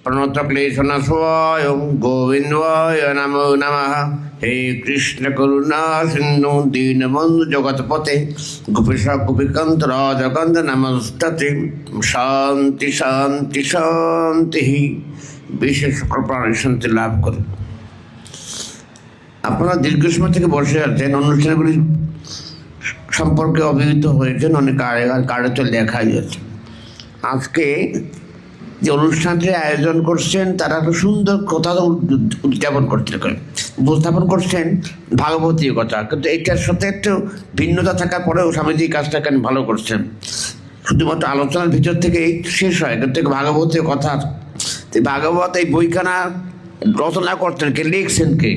প্রণতক্লেশনাশয় গোবিন্দায় নমো নমঃ। হে কৃষ্ণ করুণা সিন্ধু দীনবন্ধু জগৎপতে গোপীশ গোপীকান্ত রাজকান্ত নমস্তে। শান্তি শান্তি শান্তি। বিশেষ কৃপায় শান্তি লাভ করুন। আপনারা দীর্ঘ সময় থেকে বসে আছেন, অনুষ্ঠানগুলি সম্পর্কে অবহিত হয়েছেন, অনেক কার্ডে তো লেখাই আছে। আজকে যে অনুষ্ঠানটির আয়োজন করছেন তারা খুব সুন্দর কথা উপস্থাপন করছেন ভাগবতীয় কথা, কিন্তু এইটার সাথে একটু ভিন্নতা থাকার পরেও স্বামীজি কাজটাকে ভালো করছেন। শুধুমাত্র আলোচনার ভিতর থেকে শেষ হয়, কিন্তু ভাগবতীয় কথা। ভাগবত এই বইখানা রচনা করতেন কে, লিখছেন কে,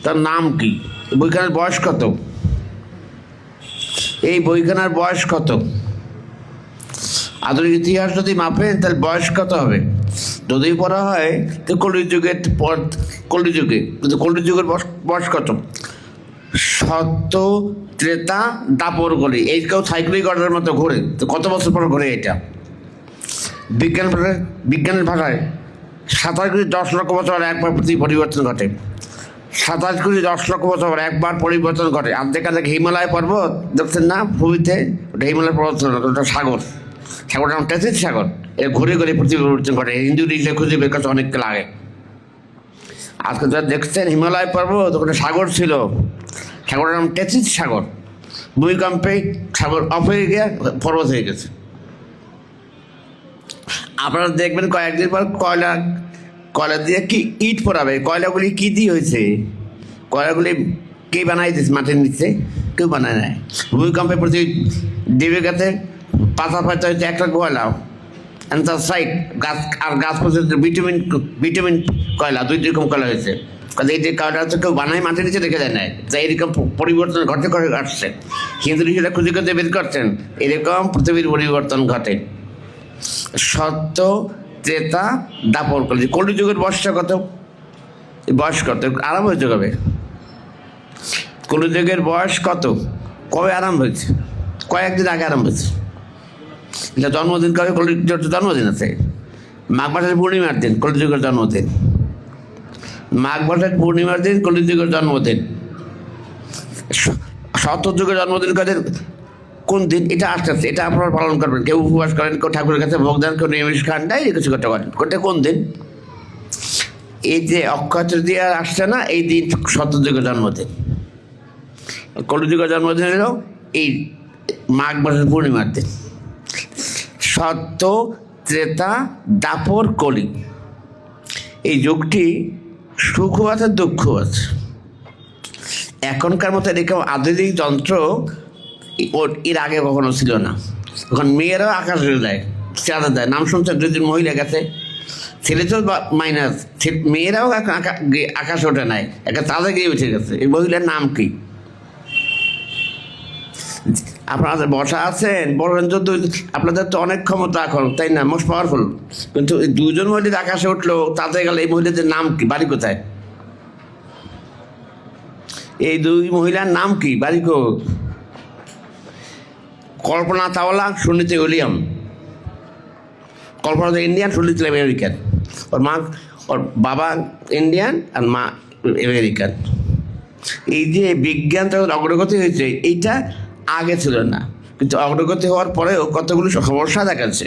তার নাম কি, বইখানার বয়স কত, এই বইখানার বয়স কত, আধুনিক ইতিহাস যদি মাপেন তাহলে বয়স কত হবে? যদি পড়া হয় তো কলিযুগের পর, কলিযুগে, কিন্তু কলিযুগের বয়স কত? সত্য ত্রেতা দাপর গলি, এই কেউ সাইক্লিক অর্ডারের মতো ঘোরে, তো কত বছর পর ঘোরে এটা? বিজ্ঞানের ভাষায় 27 কোটি 10 লক্ষ বছর একবার পরিবর্তন ঘটে। 27 কোটি 10 লক্ষ বছর একবার পরিবর্তন ঘটে। আর্ধেক হিমালয় পর্বত দেখছেন না ভূমিতে, ওটা হিমালয় পর্বত, ওটা সাগর, সাগরটা নাম টেথিস সাগর। এর ঘুরে ঘুরে পৃথিবী পরিবর্তন ঘটে। হিন্দু লিখলে খুঁজে বের করতে অনেক লাগে। আজকে যারা দেখছেন হিমালয় পর্বত, ওখানে সাগর ছিল, সাগরের নাম টেথিস সাগর। ভূমিকম্পে সাগর অফ হয়ে গিয়ে পর্বত হয়ে গেছে। আপনারা দেখবেন কয়েকদিন পর কয়লা দিয়ে কি ইট পড়াবে। কয়লাগুলি কি দিয়ে হয়েছে? কয়লাগুলি কে বানাই দিচ্ছে? মাটির নিচে কেউ বানায় নাই। ভূমিকম্পে পৃথিবী দেবে গেছে, পাতা পাতা হয়েছে একটা কয়লা, অ্যান্থাসাইট গাছ, আর গাছ পর্যন্ত ভিটামিন কয়লা, 2 রকম কয়লা হয়েছে। কাজে এই যে কয়লা হচ্ছে কেউ বানায় মাটির নিচে রেখে দেয় নাই, তাই এরকম পরিবর্তন ঘটে করে আসছে। হিন্দু ঋষিরা খুঁজে খুঁজে বের করছেন এরকম পৃথিবীর পরিবর্তন ঘটে। সত্য ত্রেতা দাপর কলি, কলিযুগের বয়সটা কত? বয়স কত? আরম্ভ হয়েছে কবে? কলিযুগের বয়স কত? কবে আরম্ভ হয়েছে? কয়েকদিন আগে আরম্ভ হয়েছে। এটা জন্মদিন কবে? কলিযুগের জন্মদিন আছে মাঘ মাসের পূর্ণিমার দিন, কলিযুগের জন্মদিন। মাঘ মাসের পূর্ণিমার দিন কলিযুগের জন্মদিন। সত্যযুগের জন্মদিন কদের কোন দিন? এটা আস্তে আস্তে এটা আপনারা পালন করবেন। কেউ উপবাস করেন, কেউ ঠাকুরের কাছে ভোগ দেন, কেউ নিরামিষ খান, নাই কিছু করতে পারেন। কোনটা কোন দিন? এই যে অক্ষয় তৃতীয়া আসছে না, এই দিন সত্যযুগের জন্মদিন। কলিযুগের জন্মদিন হলো এই মাঘ মাসের পূর্ণিমার দিন। সত্য ত্রেতা দাপর কলি, এই যুগটি সুখও আছে দুঃখও আছে। এখনকার মতো এরকম আধুনিক যন্ত্র এর আগে কখনো ছিল না। এখন মেয়েরাও আকাশে যায়, চাঁদে যায়। নাম শুনছেন? 2 মহিলা গেছে, ছেলে তো মাইনাস, মেয়েরাও আকাশে ওঠে নাই, একটা চাঁদে গিয়ে উঠে গেছে। এই মহিলার নাম কি? আপনারা বসা আছেন, বলেন তো আপনাদের তো অনেক ক্ষমতা এখন, তাই না? Most powerful. কিন্তু এই 2 মহিলা আকাশে উঠলো, তাতে গেলে এই মহিলাদের নাম কি, বাড়ি কোথায়? এই 2 মহিলার নাম কি, বাড়ি কো? কল্পনা চাওলা, সুনীতি উইলিয়াম। কল্পনা ইন্ডিয়ান, সুনীতি আমেরিকান। ওর বাবা ইন্ডিয়ান আর মা আমেরিকান। এই যে বিজ্ঞান যখন অগ্রগতি হয়েছে, এইটা আগে ছিল না, কিন্তু অগ্রগতি হওয়ার পরেও কতগুলো সমস্যা দেখাচ্ছে।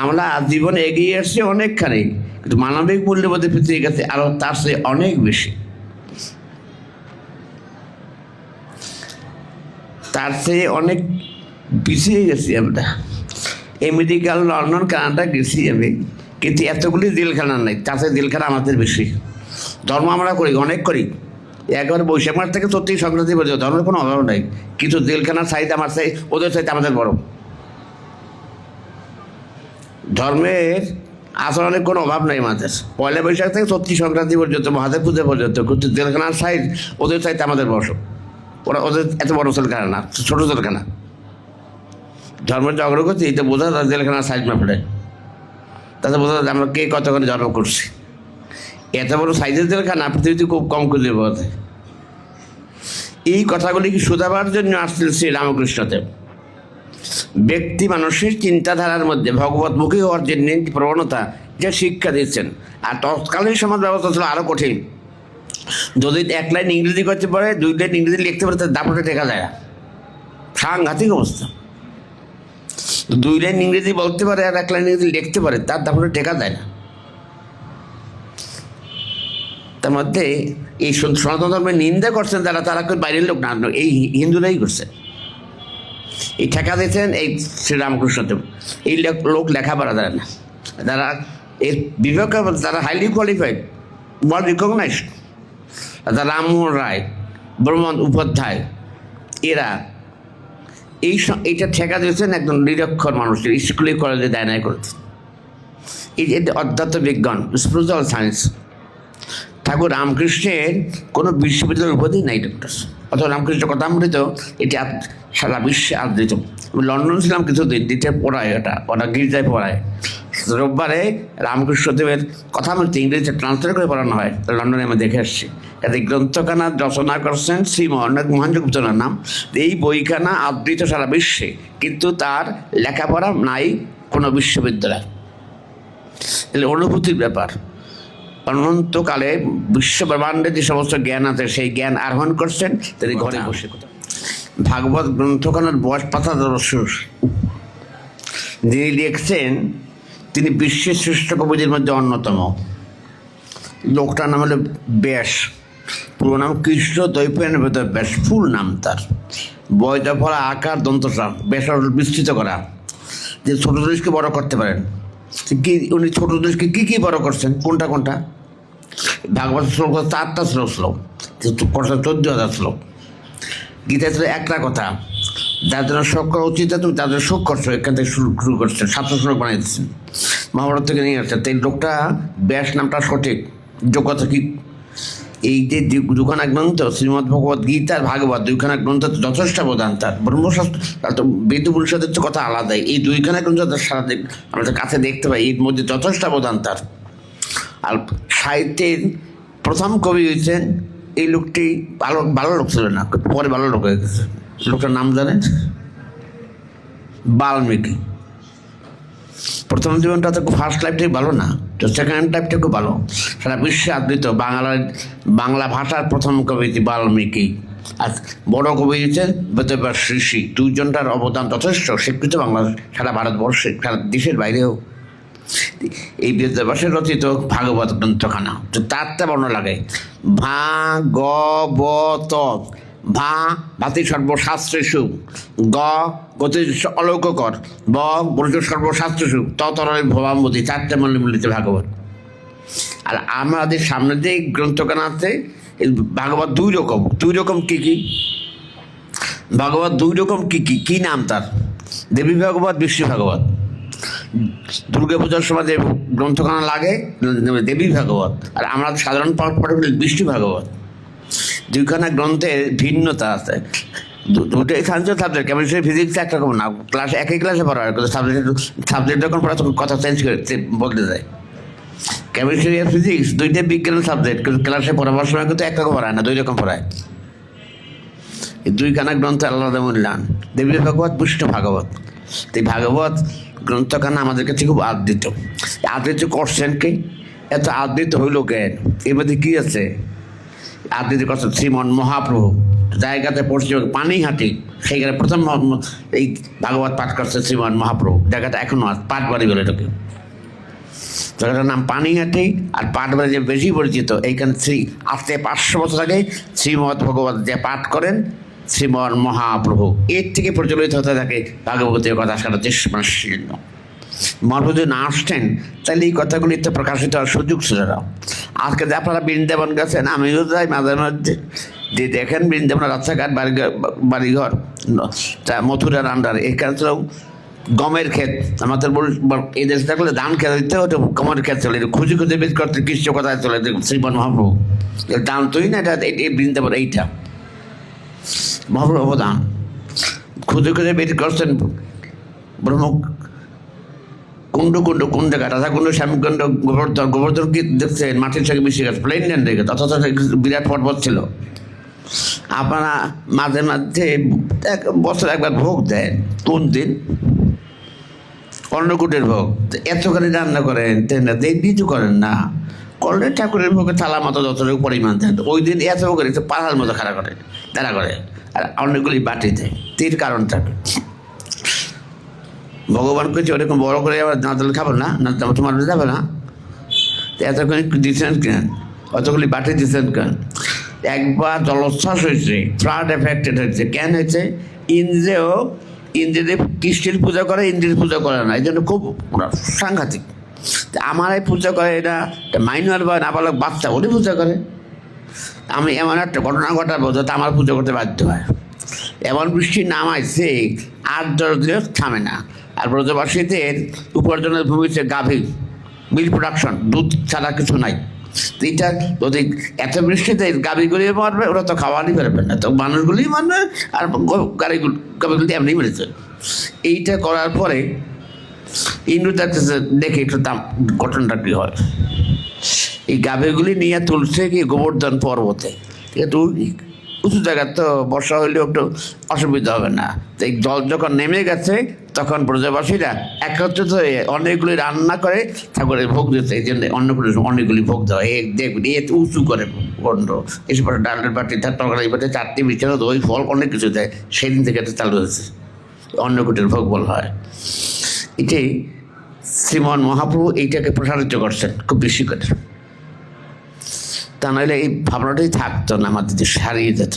আমরা জীবনে এগিয়ে আসছি অনেকখানি, কিন্তু মানবিক মূল্যবোধের পৃথিবীর কাছে আরও তার চেয়ে অনেক বেশি, তার চেয়ে অনেক পিছিয়ে গেছি আমরা। আমেরিকা, লন্ডন, কানাডা গেছি আমি, কিন্তু এতগুলি জেলখানা নাই, তাতে জেলখানা আমাদের বেশি। ধর্ম আমরা করি, অনেক করি, একবার বৈশাখ মাস থেকে 34 সংক্রান্তি পর্যন্ত ধর্মের কোনো অভাব নাই, কিন্তু জেলখানার সাইড আমার চাই, ওদের চাইতে আমাদের বড়। ধর্মের আচরণের কোনো অভাব নাই আমাদের। পয়লা বৈশাখ থেকে 34 সংক্রান্তি পর্যন্ত, মহাদেব পূজা পর্যন্ত, কিন্তু জেলখানার সাইড ওদের চাইতে আমাদের বড়। ওদের এত বড় জেলখানা না, ছোটো জেলখানা। ধর্মের যে অগ্রগতি এটা বোঝা যায় জেলখানার সাইজ মাপলে, তাতে বোঝা যায় আমরা কে কতখানি ধর্ম করছি। এত বড় সাইজের জেলখানা পৃথিবীতে খুব কম খুঁজে পাওয়া যায়। এই কথাগুলি কি শোধাবার জন্য আসছিল শ্রী রামকৃষ্ণদেব। ব্যক্তি মানুষের চিন্তাধারার মধ্যে ভগবতমুখী হওয়ার যে প্রবণতা, যে শিক্ষা দিচ্ছেন। আর তৎকালীন সমাজ ব্যবস্থা ছিল আরও কঠিন। যদি 1 লাইন ইংরেজি করতে পারে, 2 লাইন ইংরেজি লিখতে পারে, তার দাপটে টেকা যায় না। সাংঘাতিক অবস্থা। 2 লাইন ইংরেজি বলতে পারে আর 1 লাইন ইংরেজি লিখতে পারে, তার দাপটে টেকা যায় না। তার মধ্যে এই সনাতন ধর্মের নিন্দা করছেন যারা, তারা কেউ বাইরের লোক না, এই হিন্দুরাই করছে। এই ঠেকা দিয়েছেন এই শ্রীরামকৃষ্ণদেব। এই লোক লেখাপড়া জানে না, যারা এর বিবেকে যারা highly qualified, world recognised, Rammohan Roy, Brahman Upadhyay, এরা এইটা ঠেকা দিয়েছেন একজন নিরক্ষর মানুষের, স্কুলে কলেজে দেয় নাই করতে। এই যে অধ্যাত্ম বিজ্ঞান, স্পিরিচুয়াল সায়েন্স, ঠাকুর রামকৃষ্ণের কোনো বিশ্ববিদ্যালয়ের উপাধি নাই ডক্টর, অথবা রামকৃষ্ণ কথামৃত এটি সারা বিশ্বে আদৃত। আমি লন্ডন ছিলাম কিছুদিন, দিতে পড়ায়, ওটা গির্জায় পড়ায়। রোববারে রামকৃষ্ণদেবের কথামৃত ইংরেজিতে ট্রান্সলেট করে পড়ানো হয়, লন্ডনে আমি দেখে আসছি। এই গ্রন্থখানা রচনা করছেন শ্রী মহেন্দ্রগুপ্তনার নাম। এই বইখানা আদৃত সারা বিশ্বে, কিন্তু তার লেখাপড়া নাই কোনো বিশ্ববিদ্যালয়। তাহলে অনুভূতির ব্যাপার। অনন্তকালে বিশ্ব ব্রহ্মাণ্ডে যে সমস্ত জ্ঞান আছে, সেই জ্ঞান আহরণ করছেন তিনি ঘরে বসে। ভাগবত গ্রন্থখানার বয়স 7500। যিনি লিখছেন তিনি বিশ্বের শ্রেষ্ঠ কবিদের মধ্যে অন্যতম। লোকটার নাম হলো ব্যাস, পুরো নাম কৃষ্ণ দ্বৈপায়নের ভেতর ব্যাস, ফুল নাম তার। বয়টা পড়া আকার দন্তটা ব্যাস বিস্তৃত করা, যে ছোট জিনিসকে বড় করতে পারেন। কি উনি ছোট জিনিসকে কী বড় করছেন, কোনটা ভাগবত শ্লোক 4টা শ্লোক, 14,000 শ্লোক। গীতা ছিল একটা কথা, যার জন্য শোক করা উচিত তুমি তাদের শোক করছো, এখান থেকে শুরু করছেন, 700 শ্লোক বানিয়ে দিচ্ছেন, মহাভারত থেকে নিয়ে আসছেন। তাই লোকটা ব্যাস নামটা সঠিক, যোগ্যতা কি। এই যে দুখানা গ্রন্থ, শ্রীমদ্ ভগবত গীতা আর ভাগবত, 2খানা গ্রন্থ যথেষ্ট অবদান তার। ব্রহ্মশাস্ত্র তো বেদ উপনিষদের তো কথা আলাদাই, এই 2খানা গ্রন্থ সারা আমাদের কাছে দেখতে পাই, এর মধ্যে যথেষ্ট অবদান তার। আর সাহিত্যের প্রথম কবি হয়েছেন এই লোকটি। ভালো লোক ছিল না, পরে ভালো লোক হয়ে গেছে। লোকটার নাম জানেন? বাল্মীকি। প্রথম জীবনটা তো ফার্স্ট লাইফটাই ভালো না, তো সেকেন্ড লাইফটা খুব ভালো। সারা বিশ্বে আদৃত বাংলা ভাষার প্রথম কবি বাল্মীকি। আর বড় কবি হচ্ছেন বেদব্যাস ঋষি। 2জনটার অবদান যথেষ্ট স্বীকৃত বাংলাদেশ, সারা ভারতবর্ষে, সারা দেশের বাইরেও। এই বেদব্যাসের রচিত ভাগবত গ্রন্থখানা, তো তারটা বর্ণ লাগে ভাগবত। ভাতি সর্বশাস্ত্রেষু, গতি অলৌককর, বলছ সর্বশাস্ত্রেষু, ততরে ভবাম্বতী, 4টে মিলিত ভাগবত। আর আমাদের সামনে যে গ্রন্থখানা আছে, ভাগবত 2 রকম কি ভাগবত 2 রকম কি নাম তার? দেবী ভাগবত, বিষ্ণু ভাগবত। দুর্গা পূজার সময় যে গ্রন্থখানা লাগে দেবী ভাগবত, আর আমরা সাধারণ পড়ে বিষ্ণু ভাগবত। 2খানা গ্রন্থের ভিন্নতা আছে। দুটোই সাবজেক্ট, কেমিস্ট্রি ফিজিক্স একরকম না, একই ক্লাসে পড়া হয়, কিন্তু সাবজেক্ট যখন পড়া তখন কথা চেঞ্জ করে বলতে যায়। কেমিস্ট্রি আর ফিজিক্স 2টাই বিজ্ঞানের সাবজেক্ট, কিন্তু ক্লাসে পড়াবার সময় কিন্তু একরকম পড়ায় না, 2 রকম পড়ায়। এই 2খানা গ্রন্থ আলাদা মূল্যায়ন, দেবী ভাগবত, বিষ্ণু ভাগবত। এই ভাগবত গ্রন্থখানা আমাদের কাছে খুব আদৃত করছেন কি? এত আদৃত হইল কেন? এর মধ্যে কী আছে? আদৃত করছেন শ্রীমন মহাপ্রভু। জায়গাতে পড়ছে পানিহাটি, সেইখানে প্রথম এই ভাগবত পাঠ করছে শ্রীমন মহাপ্রভু। জায়গাটা এখনো পাটবাড়ি বলে এটাকে। জায়গাটার নাম পানিহাটি, আর পাটবাড়ি যে বেশি পরিচিত। এইখানে আজকে 500 বছর আগে শ্রীমৎ ভগবত যে পাঠ করেন শ্রীমন মহাপ্রভু, এর থেকে প্রচলিত হতে থাকে ভাগবতীয় কথা সারা দেশ মানুষের জন্য। মহাপ্রভু যদি না আসতেন তাহলে এই কথাগুলি তো প্রকাশিত হওয়ার সুযোগ ছিল না। আজকে যে আপনারা বৃন্দাবন গেছেন, আমিও যাই মাঝে মাঝে, যে দেখেন বৃন্দাবনের রাস্তাঘাট, বাড়িঘর, মথুরার আন্ডারে, এখানে ছিল গমের ক্ষেত। আমাদের এই দেশে থাকলে ধান খেতে দিতে হতো, গমের ক্ষেত চলে, খুঁজে বের করতে কৃষ্ণ কথায় চলে শ্রীমন মহাপ্রভু। দান তুই না, এটা এই বৃন্দাবন, এইটা মহাপ্রভু অবদান। খুঁজে বের করছেন ব্রহ্ম কুণ্ড কোন জায়গা, রাধাকুণ্ড, শ্যামকুণ্ড, গোবর্ধন কি দেখছেন? মাটির সঙ্গে মিশে গেছে, প্লেন ল্যান্ড হয়ে গেছে, অথচ বিরাট পর্বত ছিল। আপনারা মাঝে মাঝে বছর একবার ভোগ দেন, কোন দিন? অন্নকূটের ভোগ এতখানি রান্না করেন না কিছু করেন না, করলে ঠাকুরের ভোগে থালা মতো যতটুকু পরিমাণ দেন, ওই দিন এত করে পাহাড় মতো খাড়া করে তারা করে, আর অনেকগুলি বাটি দেয়। তীর কারণ থাকে ভগবান কইছে ওরকম বড় করে আবার না দিলে খাবো না, না তোমার যাবে না, এতখানি দিচ্ছেন কেন, অতগুলি বাটি দিচ্ছেন কেন? একবার জলোচ্ছ্বাস হয়েছে, ফ্লাড এফেক্টেড হয়েছে। কেন হয়েছে? ইন্দ্রের কৃষ্ণের পূজা করে, ইন্দ্রের পূজা করে না, এই জন্য খুব সাংঘাতিক। আমার এই পূজা করে এটা মাইনর বা নাবালক বাচ্চা ওরই পূজা করে। আমি এমন একটা ঘটনা ঘটাবো যাতে আমার পুজো করতে বাধ্য হয়। এমন বৃষ্টি নামাইছে আর 10 দিন থামে না। আর ব্রজবাসীদের উপার্জনের ভূমিতে গাভী, মিল্ক প্রোডাকশন, দুধ ছাড়া কিছু নাই। এইটা যদি এত বৃষ্টিতে গাভীগুলি মারবে, ওরা তো খাওয়ারই পারবে না, তো মানুষগুলি মারবে, আর গাভীগুলি এমনি মেরেছে। এইটা করার পরে ইন্দ্র দেখে একটু ঘটনাটা কী হয়। এই গাভীগুলি নিয়ে তুলছে কি গোবর্ধন পর্বতে, ঠিক আছে, উঁচু জায়গা তো বর্ষা হইলেও একটু অসুবিধা হবে না। তো এই জল যখন নেমে গেছে তখন ব্রজবাসীরা একত্রিত হয়ে অনেকগুলি রান্না করে ঠাকুরের ভোগ দিতে, এই জন্য অনেকগুলি ভোগ দেওয়া। দেখবেন এ উঁচু করে গন্ড, এসব ডালের বাটি, তরকারি বাটি, চারটি বিছানো, দই, ফল, অনেক কিছু দেয়। সেদিন থেকে এটা চালু হয়েছে, অন্নকূটের ভোগ বলা হয়। এটাই শ্রীমন মহাপ্রভু এইটাকে প্রসারিত করছেন খুব বেশি করে। তা নাহলে এই ভাবনাটাই থাকতো না, আমাদের দেশে হারিয়ে যেত।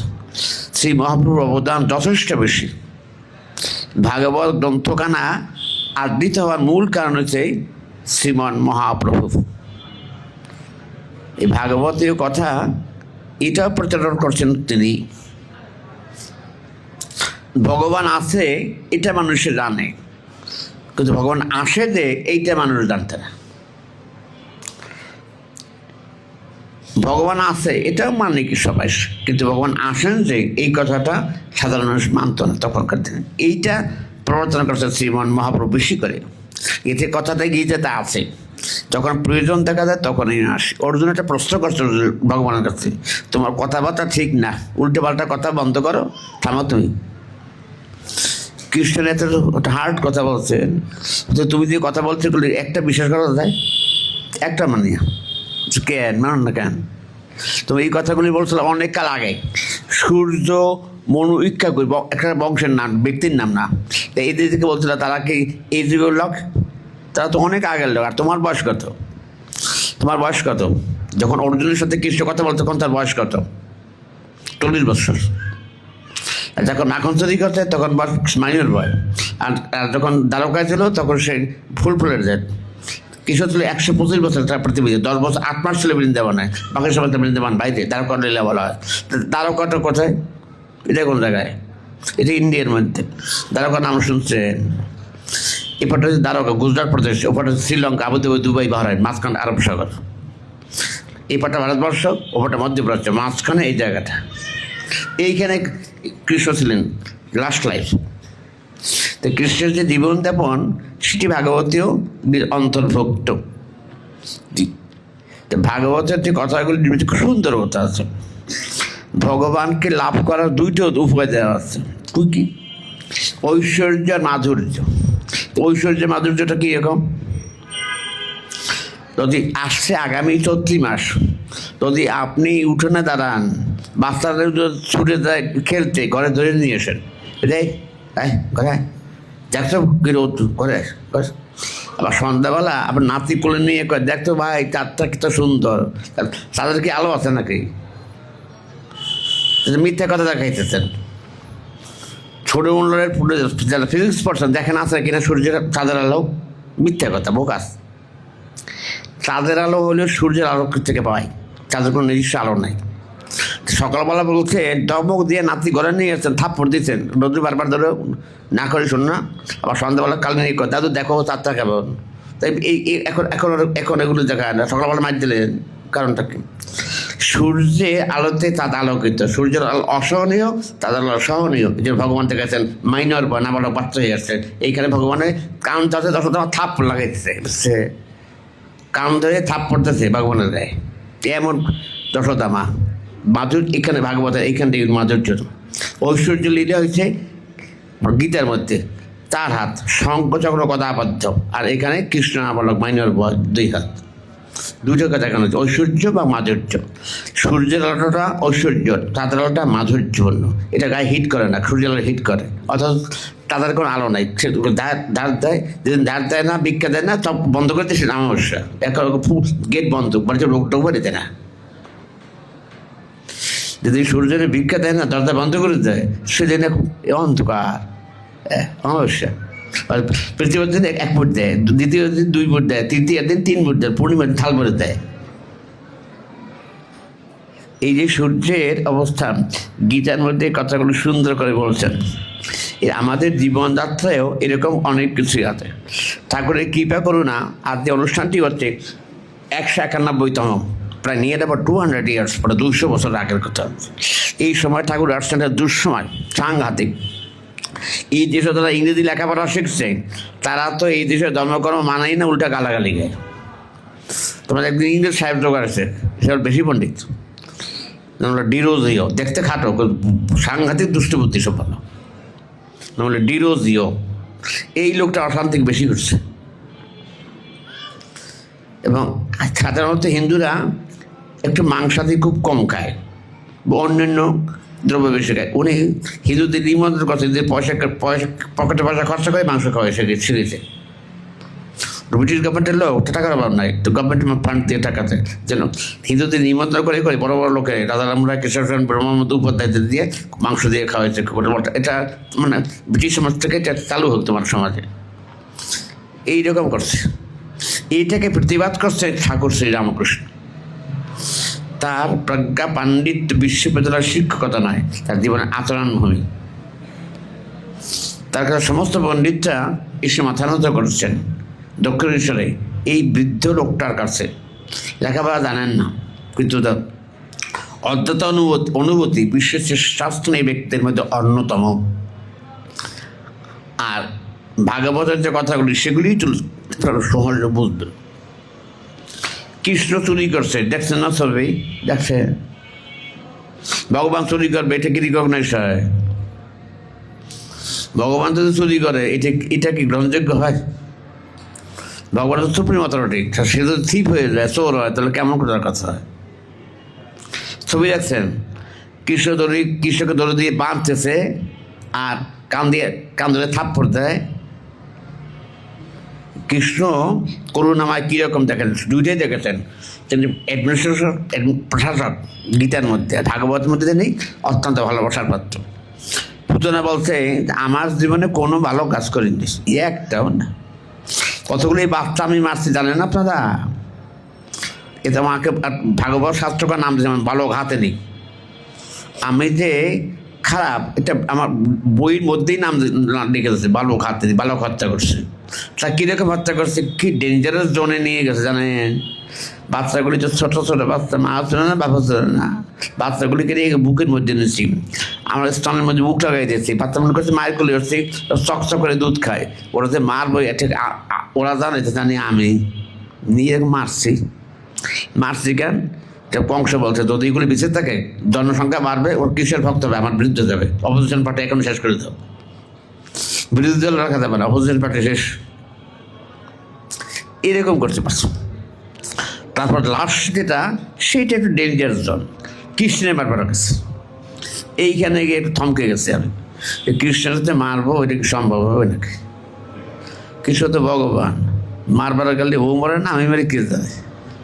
শ্রী মহাপ্রভুর অবদান যথেষ্ট বেশি। ভাগবত গ্রন্থখানা আদৃত হওয়ার মূল কারণ হচ্ছে শ্রীমন মহাপ্রভু। এই ভাগবতীয় কথা এটাও প্রচারণ করছেন তিনি। ভগবান আছে এটা মানুষে জানে, কিন্তু ভগবান আসে যে এইটা মানুষ জানতে না। ভগবান আছে এটাও মানে কি সবাই, কিন্তু ভগবান আসেন যে এই কথাটা সাধারণ মানুষ মানত না তখনকার দিনে। এইটা প্রবর্তন করছে শ্রীমন মহাপ্রভু বেশি করে। এতে কথাটা গীতাতে আছে, যখন প্রয়োজন দেখা যায় তখনই আসে। অর্জুন একটা প্রশ্ন করছে ভগবানের কাছে, তোমার কথাবার্তা ঠিক না, উল্টে পাল্টা কথা বন্ধ করো, থামো তুমি। কৃষ্ণ এত হার্ড কথা বলছেন, তো তুমি যে কথা বলছো একটা বিশ্বাস করা যায়, একটা মানিয়া কেন মানুন না কেন? তুমি এই কথাগুলি বলছিল অনেক কাল আগে। সূর্য মনু ইচ্ছা করি একটা বংশের নাম, ব্যক্তির নাম না। এদের থেকে বলছিল তারা কি এই যুগের লোক, তারা তো অনেক আগের লোক। আর তোমার বয়স কত? তোমার বয়স কত? যখন অর্জুনের সাথে কৃষ্ণ কথা বলতো তখন তার বয়স কত? 40 বছর। আর যখন মাখন চুরি করছে তখন মাইনর বয়। আর যখন দ্বারকায় ছিল তখন সে ফুলের জেট। কিশোর ছিল 125 বছর, তার পৃথিবীতে 10 বছর 8 মাস ছিল বৃন্দাবনে, বাকি সময় তো বৃন্দাবন বাইরে। দ্বারকা লীলা বলা হয়। দ্বারকাটা কোথায়? এটা কোন জায়গায়? এটা ইন্ডিয়ার মধ্যে। দ্বারকা নাম শুনছেন? এপারটা হচ্ছে দ্বারকা, গুজরাট প্রদেশ। ওপারটা হচ্ছে শ্রীলঙ্কা, আবুধাবি, দুবাই, বাহরাইন, মাঝখানে আরব সাগর। এপারটা ভারতবর্ষ, ওপারটা মধ্যপ্রাচ্য, মাঝখানে এই জায়গাটা। এইখানে কৃষ্ণ ছিলেন লাস্ট লাইফ। তো কৃষ্ণের যে জীবনযাপন সেটি ভাগবতীয় অন্তর্ভুক্ত। ভাগবতের যে কথাগুলি খুব সুন্দর কথা আছে। ভগবানকে লাভ করার 2টো উপায় দেওয়া আছে। তুই কি? ঐশ্বর্য, মাধুর্য। ঐশ্বর্য মাধুর্যটা কি এরকম? যদি আসছে আগামী 34 মাস, যদি আপনি উঠোনে দাঁড়ান, বাচ্চাদের ছুটে যায় খেলতে, ঘরে ধরে নিয়ে আসেন, রে ঘরে দেখছো বিরোধ করে। আবার সন্ধ্যাবেলা আবার নাতি কোলে নিয়ে কয়, দেখতো ভাই চাঁদটা কত সুন্দর, তাদের কি আলো আছে নাকি? মিথ্যা কথা দেখাইতেছেন। ছোট মন্ডলের যারা ফিজিক্স পড়ছেন দেখেন আছে কিনা সূর্যের চাঁদের আলো? মিথ্যা কথা, বোকাস। চাঁদের আলো হলেও সূর্যের আলো থেকে পাই, চাঁদের কোনো নিজস্ব আলো নাই। সকালবেলা বলছে দমক দিয়ে নাতি ঘরে নিয়ে এসেছেন, থাপ্পড় দিচ্ছেন, রোদ্র বারবার ধরে না করে শোন না। আবার সন্ধ্যাবেলা কাল নিয়ে দাদু দেখো চাঁদটা কেমন। তাই এই এখন এখন এখন এগুলো দেখায় না, সকালবেলা মার দিলেন। কারণটা কি? সূর্যের আলোতে চাঁদ আলোকিত, সূর্যের আলো অসহনীয়, চাঁদ আলো সহনীয়। যে ভগবান দেখাচ্ছেন মাইনর বা নাবালক বাচ্চা হয়ে আসছে, এইখানে ভগবানের কান চাষে 10 থাপ্পড় লাগাইতেছে, বুঝছে? কান ধরে থাপ্পড়তেছে ভগবানের দেয়। এমন যশোদামা মাধুর এখানে ভাগবতের এইখান থেকে মাধুর্য। ঐশ্বর্য লীলা হয়েছে গীতার মধ্যে। তার হাত শঙ্খচক্র গদাবদ্ধ, আর এখানে কৃষ্ণ নামক মাইনর বয় 2 হাত, দুটোকে দেখানো হচ্ছে ঐশ্বর্য বা মাধুর্য। সূর্যের আলোটা ঐশ্বর্য, তাদের আলোটা মাধুর্যপূর্ণ। এটা গায়ে হিট করে না, সূর্যের আলো হিট করে, অথচ তাদের কোনো আলো নাই। সে ধার দেয়, যেদিন ধার দেয় না, ভিক্ষা দেয় না, সব বন্ধ করে দিয়ে সে অমাবস্যা, গেট বন্ধ, বাড়িতে লোক টোক বাড়িতে না। যেদিন সূর্যের ভিক্ষা দেয় না, দরজা বন্ধ করে দেয়, সেদিন অন্ধকার, অমাবস্যা। পৃথিবীর দিন 1 ফুট দেয়, দ্বিতীয় দিন 2 ফুট দেয়, তৃতীয় দিন 3 ফুট দেয়, পূর্ণিমার থাল ভরে দেয়। এই যে সূর্যের অবস্থান, গীতার মধ্যে কথাগুলো সুন্দর করে বলছেন। আমাদের জীবনযাত্রায়ও এরকম অনেক কিছুই আছে। ঠাকুরের কৃপা করুণা। আর যে অনুষ্ঠানটি হচ্ছে 191তম, প্রায় নিয়ে যাবো 200 ইয়ার্স, পরে 200 বছর আগের কথা। এই সময় ঠাকুর আসছেন দুঃসময়, সাংঘাতিক। এই দেশে যারা ইংরেজি লেখাপড়া শিখছে, তারা তো এই দেশে ধর্মকর্ম মানাই না, উল্টা গালাগালি গায়। তোমার একদিন ইংরেজ সাহেব জোগাড় আছে, সে বেশি পণ্ডিত, ডিরোজিও, দেখতে খাটো, সাংঘাতিক দুষ্টবুদ্ধি সম্পন্ন, নাহলে ডিরোজিও। এই লোকটা অশান্তিক বেশি করছে। এবং সাধারণত হিন্দুরা একটু মাংসাদি খুব কম খায়, অন্যান্য দ্রব্য বেশি খায়। উনি হিন্দুদের নিমন্ত্রণ করছে যে পকেটে পয়সা খরচা করে মাংস খাওয়ায় শিখেছে। ব্রিটিশ গভর্নমেন্টের লোক টাকার অভাব নাই, তো গভর্নমেন্ট ফান্ড দিয়ে টাকা দেয়, যেন হিন্দুদের নিমন্ত্রণ করে বড় বড় লোকের রাজারামরা, কেশবচন্দ্র ব্রহ্মমন্ত্র উপাধ্যায় দিয়ে মাংস দিয়ে খাওয়াইছে। এটা মানে ব্রিটিশ সমাজ থেকে এটা চালু হতো তোমার সমাজে, এইরকম করছে। এইটাকে প্রতিবাদ করছে ঠাকুর শ্রীরামকৃষ্ণ। তার প্রজ্ঞা পাণ্ডিত্য বিশ্ববিদ্যালয়ের শিক্ষকতা নয়, তার জীবনের আচরণভূমি। তার কাছে সমস্ত পণ্ডিতরা এসে মাথা নত করছেন দক্ষিণেশ্বরে এই বৃদ্ধ লোকটার কাছে। লেখাপড়া জানেন না, কিন্তু অদ্যত অনুভূতি বিশ্বের শ্রেষ্ঠ এই ব্যক্তিদের মধ্যে অন্যতম। আর ভাগবতের যে কথাগুলি, সেগুলি সহজে বুঝবে। কৃষ্ণ চুরি করছে, দেখছেন না সবাই, দেখছে। ভগবান চুরি করবে, এটা কি রিকগনাইজ হয়? ভগবান যদি চুরি করে, এটা কি গ্রহণযোগ্য হয়? ভগবান তো সুপ্রিম অথরিটি, সে যদি থিপ হয়ে যায়, চোর হয়, তাহলে কেমন করার কথা হয়? ছবি দেখছেন, কৃষ্ণকে দড়ি দিয়ে বাঁধতেছে, আর কান ধরে থাপ্পড় দেয়। কৃষ্ণ করুণাময় কীরকম দেখেন, দুইটাই দেখেছেন। তিনি অ্যাডমিনিস্ট্রেশন, প্রশাসক, গীতার মধ্যে, ভাগবতের মধ্যে তিনি অত্যন্ত ভালোবাসার পাত্র। পুতনা বলছে, আমার জীবনে কোনো ভালো কাজ করিনি, একটাও না। কতগুলি বাচ্চা আমি মারছি জানেন আপনারা? এটা আমাকে ভাগবত শাস্ত্রকার নাম দিয়েছে, আমার ভালো হাতে নেই। আমি যে খারাপ, এটা আমার বইয়ের মধ্যেই নাম লিখে দিয়েছে, বালক হাতে নেই, বালক হত্যা করছে। তা কীরকম হত্যা করছে, কি ডেঞ্জারাস জোনে নিয়ে গেছে জানেন? বাচ্চাগুলি তো ছোটো ছোটো বাচ্চা, মা ছিল না, বাবা ছিল না, বাচ্চাগুলিকে নিয়ে বুকের মধ্যে নিচ্ছি, আমরা স্তনের মধ্যে বুক লাগাই দিয়েছি। বাচ্চা মনে করছে মায়ের কোলে হচ্ছে, চকচক করে দুধ খায়। ওরা যে মারবো, এটা ওরা জানে, জানি আমি নিয়ে মারছি কেন? কংস বলছে, যদি এগুলি বেঁচে থাকে, জনসংখ্যা বাড়বে, ওর কিসের ভক্ত হবে, আমার বিরুদ্ধে যাবে, অপোজিশন পার্টি এখন শেষ করে দাও, বিরোধী দল রাখা যাবে না, অপোজিশন পার্টি শেষ। এরকম করছে পারছো। তারপর লাস্ট যেটা, সেইটা একটু ডেঞ্জার জোন, কৃষ্ণের মারবার গেছে। এইখানে গিয়ে একটু থমকে গেছে আমি, কৃষ্ণের সাথে মারবো, ওইটা কি সম্ভব হবে নাকি? কৃষ্ণ তো ভগবান, মারবার গেলে ও মরে না, আমি মারি কে জানে,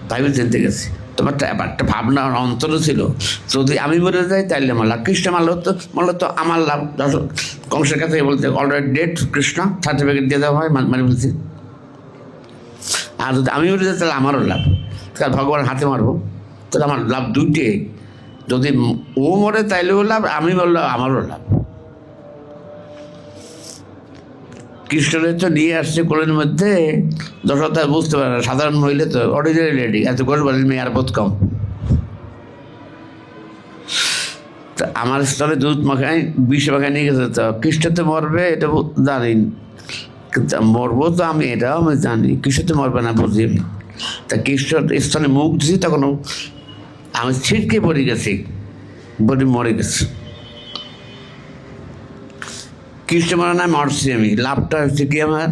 ভাইবে চিনতে গেছি। তোমার একটা ভাবনা অন্তরে ছিল, যদি আমি মরে যাই তাইলে আমার লাভ, কৃষ্ণ মারলে তো আমার লাভ। কংসের কাছে বলতে অলরেডি ডেট, কৃষ্ণ সার্টিফিকেট দিয়ে দেওয়া হয়, মানে বলছি। আর যদি আমি মরে যাই তাহলে আমারও লাভ, তাহলে ভগবান হাতে মারবো, তাহলে আমার লাভ দুইটাই। যদি ও মরে তাইলেও লাভ, আমি বললাম আমারও লাভ। কৃষ্ণের তো নিয়ে আসছে কোলের মধ্যে, দশরথ বুঝতে পারে না, সাধারণ মহিলা তো অর্ডিনারি লেডি, এত করে বলেন মেয়ে আর বোধ কম। তা আমার স্তরে দুধ মাখায়, বিষ মাখায় নিয়ে গেছে। তো কৃষ্ণ তো মরবে এটা জানি, কিন্তু মরবো তো আমি, এটাও আমি জানি, কৃষ্ণ তো মরবে না বুঝি আমি। তা কৃষ্ণর স্তনে মুখ দিছি, তখন আমি ছিটকে পড়ে গেছি, বডি মরে গেছে। কৃষ্ণ মনে নাই মরছি আমি, লাভটা হচ্ছে কি আমার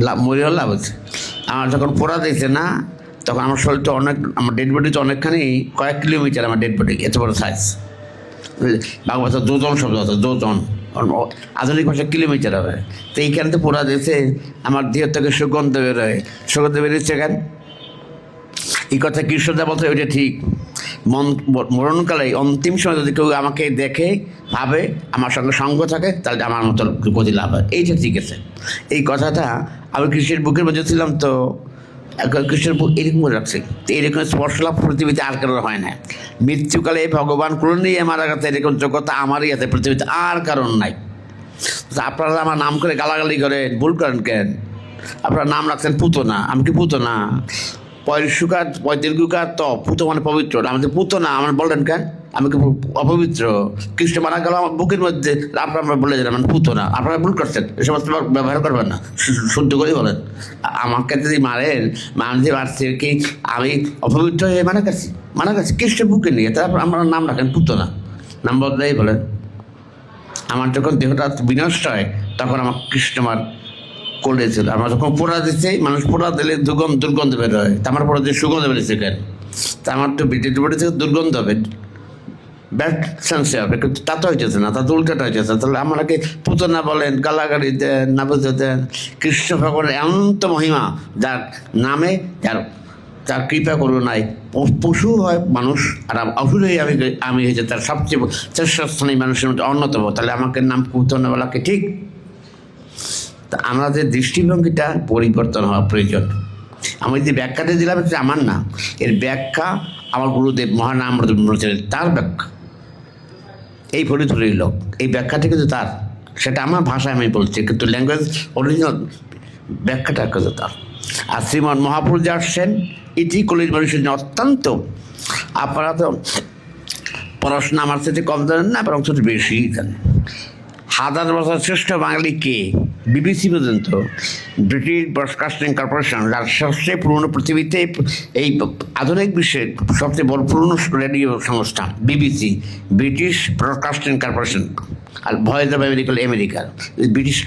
লাভ, মরেও লাভ হচ্ছে। আমার যখন পোড়া দিয়েছে না, তখন আমার শরীরটা অনেক, আমার ডেড বডি তো অনেকখানি, কয়েক কিলোমিটার আমার ডেড বডি, এত বড় সাইজ। বাংলা যোজন শব্দ আছে, যোজন, আধুনিক ভাষা কিলোমিটার হবে। তো এইখানে তো পোড়া দিয়েছে, আমার দেহ থেকে সুগন্ধ বেরোয়। সুগন্ধ বেরোচ্ছে কেন? এই কথা কৃষ্ণদা বলতে ওইটা ঠিক। মরণকালে অন্তিম সময় যদি কেউ আমাকে দেখে, ভাবে, আমার সঙ্গে সঙ্গ থাকে, তাহলে আমার মতো গতি লাভ হয়, এইটা ঠিক আছে। এই কথাটা আমি কৃষ্ণের বুকের মধ্যে ছিলাম, তো কৃষ্ণের বুক এরকম করে রাখছে। তো এরকম স্পর্শ লাভ পৃথিবীতে আর কারোর হয় না। মৃত্যুকালে ভগবান করে নিয়ে মারা গেছে, এরকম যোগ্যতা আমারই আছে, পৃথিবীতে আর কারণ নাই। আপনারা আমার নাম করে গালাগালি করেন, ভুল করেন কেন? আপনার নাম রাখছেন পুতনা, আমি কি পুতনা? পয়সুকার পঁয়তির্গুকার তো পুত মানে পবিত্র, আমাদের পুতনা আমার বললেন কেন? আমি কি অপবিত্র? কৃষ্ণ মারা গেল আমার বুকের মধ্যে, আপনারা বলে দিলেন আমার পুতনা। আপনারা ভুল করছেন, এ সমস্ত ব্যবহার করবেন না, শুদ্ধ করেই বলেন। আমাকে যদি মারেন, মানুষ মারছে কি আমি অপবিত্র হয়ে মারা গেছি কৃষ্ণের বুকে নিয়ে, তারপর আমার নাম রাখেন পুতনা, নাম বদলাই বলেন। আমার যখন দেহটা বিনষ্ট হয়, তখন আমার কৃষ্ণ আমার করেছিল। আমার যখন পোড়া দিচ্ছে, মানুষ পোড়া দিলে দুর্গন্ধ বের হয়, তা আমার পোড়া দিয়ে সুগন্ধ বেরোচ্ছে কেন? তা আমার তো ডেড বডি থেকে দুর্গন্ধ হবে, ব্যাড সেন্সে হবে, কিন্তু তা তো হইতেছে না, তা তো উল্টাটা হইতেছে। তাহলে আমাকে পুতনা বলেন, গালাগালি দেন, না বুঝতে দেন। কৃষ্ণ ভগবানের এমন তো মহিমা, যার নামে যার কৃপা করু নাই, পশু হয় মানুষ, আর অসুর হয়ে আমি হয়েছে তার সবচেয়ে শ্রেষ্ঠ স্থানীয় মানুষের মধ্যে অন্যতম। তাহলে আমাকে নাম পুতনা বলাকে ঠিক? তা আমাদের দৃষ্টিভঙ্গিটা পরিবর্তন হওয়া প্রয়োজন। আমি যে ব্যাখ্যাটা দিলাম, এটা আমার না, এর ব্যাখ্যা আমার গুরুদেব মহান আমরদেব, তার ব্যাখ্যা। এই ফরিদপুরের লোক, এই ব্যাখ্যাটা কিন্তু তার, সেটা আমার ভাষায় আমি বলছি, কিন্তু ল্যাঙ্গুয়েজ অরিজিনাল ব্যাখ্যাটা কিন্তু তার। আর শ্রীমান মহাপুরুষ যে আসছেন, এটি কলির মানুষের জন্য অত্যন্ত, আপনারা তো পড়াশোনা আমার সাথে কম জানেন না, বরং ছোট বেশি জানেন। হাজার বছর শ্রেষ্ঠ বাঙালি কে? বিবিসি পর্যন্ত, ব্রিটিশ ব্রডকাস্টিং কর্পোরেশন, যার সবচেয়ে পুরনো পৃথিবীতে, এই আধুনিক বিশ্বের সবচেয়ে বড় পুরনো রেডিও সংস্থা বিবিসি, ব্রিটিশ ব্রডকাস্টিং কর্পোরেশন, আর ভয়েস অফ আমেরিকার ব্রিটিশ,